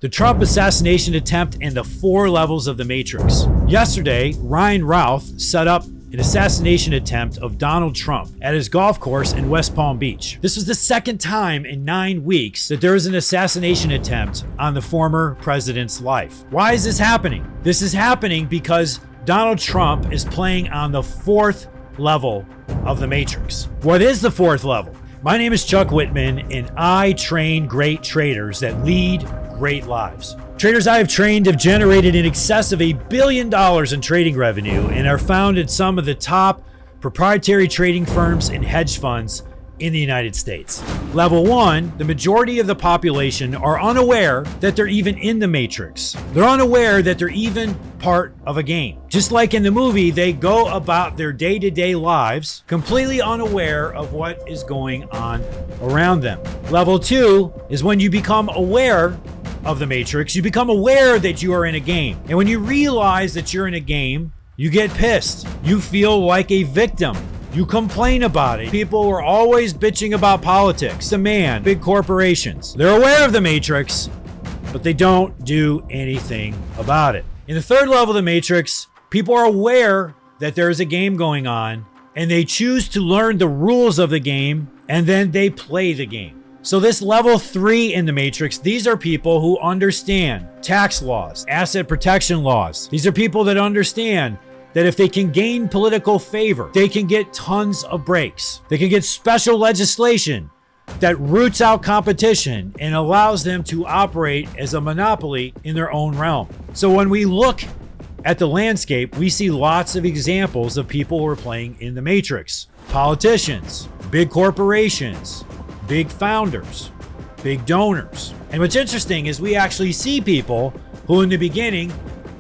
The Trump assassination attempt and the 4 levels of the Matrix. Yesterday, Ryan Routh set up an assassination attempt of Donald Trump at his golf course in West Palm Beach. This was the second time in 9 weeks that there was an assassination attempt on the former president's life. Why is this happening? This is happening because Donald Trump is playing on the 4th level of the Matrix. What is the 4th level? My name is Chuck Whitman, and I train great traders that lead great lives. Traders I have trained have generated in excess of $1 billion in trading revenue and are found at some of the top proprietary trading firms and hedge funds in the United States. Level 1, the majority of the population are unaware that they're even in the Matrix. They're unaware that they're even part of a game. Just like in the movie, they go about their day-to-day lives completely unaware of what is going on around them. Level 2 is when you become aware of the Matrix, you become aware that you are in a game. And when you realize that you're in a game, you get pissed. You feel like a victim. You complain about it. People are always bitching about politics, demand, big corporations. They're aware of the Matrix, but they don't do anything about it. In the 3rd level of the Matrix, people are aware that there is a game going on, and they choose to learn the rules of the game, and then they play the game. So this level 3 in the Matrix, these are people who understand tax laws, asset protection laws. These are people that understand that if they can gain political favor, they can get tons of breaks. They can get special legislation that roots out competition and allows them to operate as a monopoly in their own realm. So when we look at the landscape, we see lots of examples of people who are playing in the Matrix. Politicians, big corporations, big founders, big donors. And what's interesting is we actually see people who in the beginning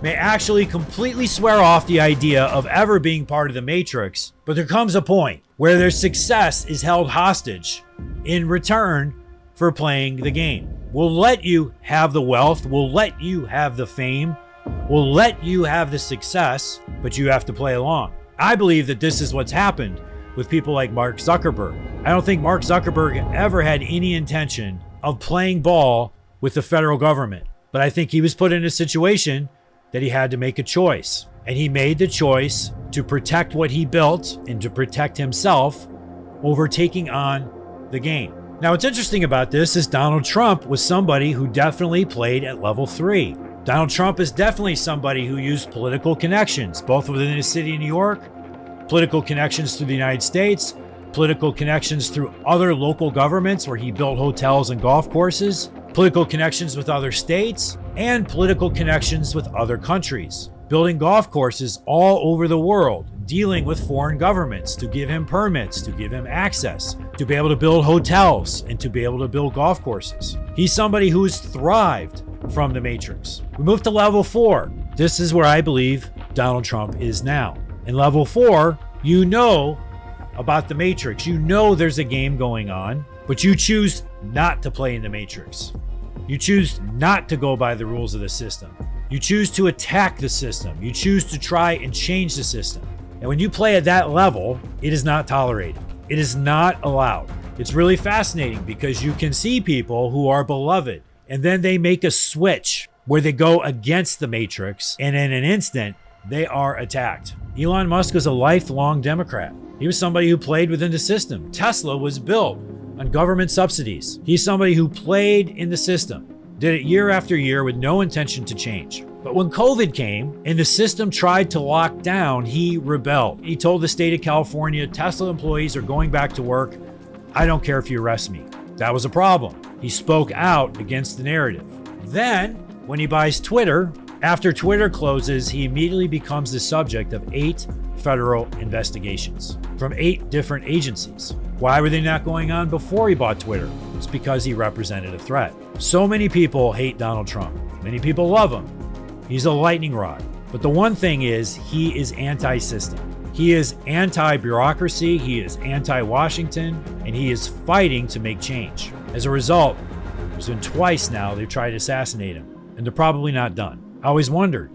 may actually completely swear off the idea of ever being part of the Matrix, but there comes a point where their success is held hostage in return for playing the game. We'll let you have the wealth, we'll let you have the fame, we'll let you have the success, but you have to play along. I believe that this is what's happened with people like Mark Zuckerberg. I don't think Mark Zuckerberg ever had any intention of playing ball with the federal government, but I think he was put in a situation that he had to make a choice. And he made the choice to protect what he built and to protect himself over taking on the game. Now, what's interesting about this is Donald Trump was somebody who definitely played at level 3. Donald Trump is definitely somebody who used political connections, both within the city of New York, political connections through the United States, political connections through other local governments where he built hotels and golf courses, political connections with other states, and political connections with other countries, building golf courses all over the world, dealing with foreign governments to give him permits, to give him access, to be able to build hotels and to be able to build golf courses. He's somebody who has thrived from the Matrix. We move to level 4. This is where I believe Donald Trump is now. In level 4, you know about the Matrix. You know there's a game going on, but you choose not to play in the Matrix. You choose not to go by the rules of the system. You choose to attack the system. You choose to try and change the system. And when you play at that level, it is not tolerated. It is not allowed. It's really fascinating because you can see people who are beloved and then they make a switch where they go against the Matrix, and in an instant, they are attacked. Elon Musk was a lifelong Democrat. He was somebody who played within the system. Tesla was built on government subsidies. He's somebody who played in the system, did it year after year with no intention to change. But when COVID came and the system tried to lock down, he rebelled. He told the state of California, Tesla employees are going back to work. I don't care if you arrest me. That was a problem. He spoke out against the narrative. Then, when he buys Twitter, after Twitter closes, he immediately becomes the subject of 8 federal investigations from 8 different agencies. Why were they not going on before he bought Twitter? It's because he represented a threat. So many people hate Donald Trump. Many people love him. He's a lightning rod. But the one thing is, he is anti-system. He is anti-bureaucracy, he is anti-Washington, and he is fighting to make change. As a result, there's been twice now they've tried to assassinate him, and they're probably not done. I always wondered,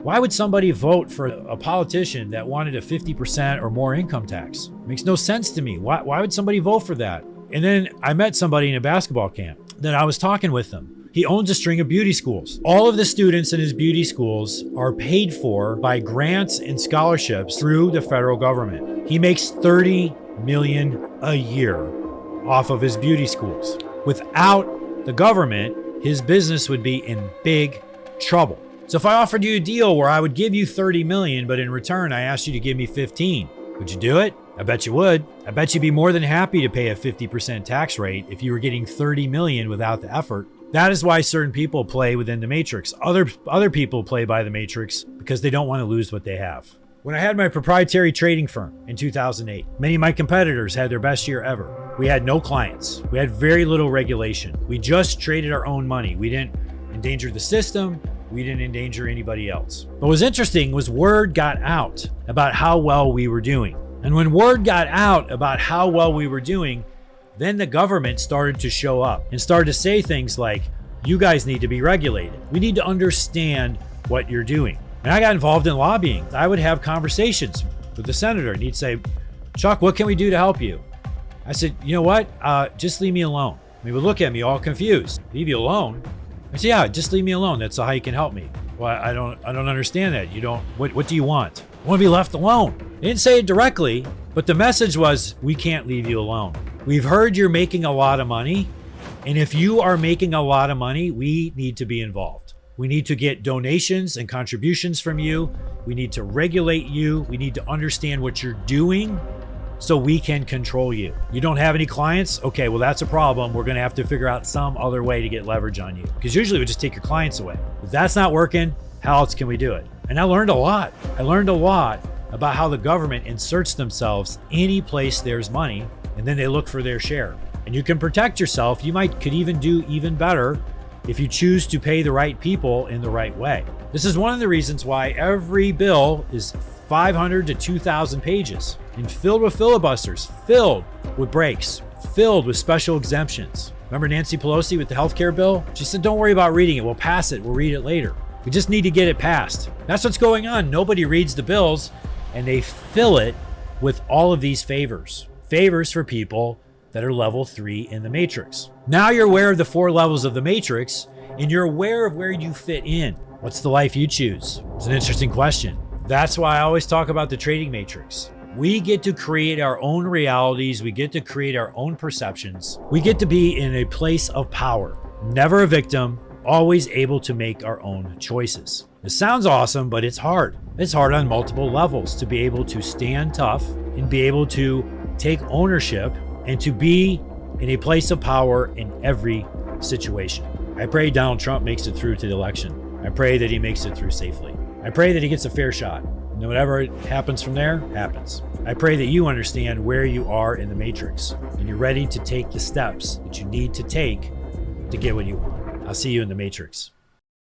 why would somebody vote for a politician that wanted a 50% or more income tax? It makes no sense to me. Why would somebody vote for that? And then I met somebody in a basketball camp that I was talking with them. He owns a string of beauty schools. All of the students in his beauty schools are paid for by grants and scholarships through the federal government. He makes $30 million a year off of his beauty schools. Without the government, his business would be in big trouble. So if I offered you a deal where I would give you $30 million, but in return I asked you to give me 15, would you do it? I bet you would. I bet you'd be more than happy to pay a 50% tax rate if you were getting $30 million without the effort. That is why certain people play within the matrix. Other people play by the matrix because they don't want to lose what they have. When I had my proprietary trading firm in 2008, many of my competitors had their best year ever. We had no clients. We had very little regulation. We just traded our own money. We didn't endanger the system. We didn't endanger anybody else. What was interesting was word got out about how well we were doing. And when word got out about how well we were doing, then the government started to show up and started to say things like, you guys need to be regulated. We need to understand what you're doing. And I got involved in lobbying. I would have conversations with the senator and he'd say, Chuck, what can we do to help you? I said, you know what? Just leave me alone. He would look at me all confused. Leave you alone? I said, yeah, just leave me alone. That's how you can help me. Well, I don't understand that. What do you want? I want to be left alone. They didn't say it directly, but the message was, we can't leave you alone. We've heard you're making a lot of money. And if you are making a lot of money, we need to be involved. We need to get donations and contributions from you. We need to regulate you. We need to understand what you're doing so we can control you. You don't have any clients? Okay, well, that's a problem. We're going to have to figure out some other way to get leverage on you. Because usually we just take your clients away. If that's not working, how else can we do it? And I learned a lot. I learned a lot about how the government inserts themselves any place there's money, and then they look for their share. And you can protect yourself. You could even do even better if you choose to pay the right people in the right way. This is one of the reasons why every bill is 500 to 2,000 pages and filled with filibusters, filled with breaks, filled with special exemptions. Remember Nancy Pelosi with the healthcare bill? She said, don't worry about reading it. We'll pass it. We'll read it later. We just need to get it passed. That's what's going on. Nobody reads the bills and they fill it with all of these favors. Favors for people that are level 3 in the matrix. Now you're aware of the 4 levels of the matrix and you're aware of where you fit in. What's the life you choose? It's an interesting question. That's why I always talk about the trading matrix. We get to create our own realities. We get to create our own perceptions. We get to be in a place of power, never a victim, always able to make our own choices. It sounds awesome, but it's hard. It's hard on multiple levels to be able to stand tough and be able to take ownership and to be in a place of power in every situation. I pray Donald Trump makes it through to the election. I pray that he makes it through safely. I pray that he gets a fair shot. And whatever happens from there, happens. I pray that you understand where you are in the matrix and you're ready to take the steps that you need to take to get what you want. I'll see you in the matrix.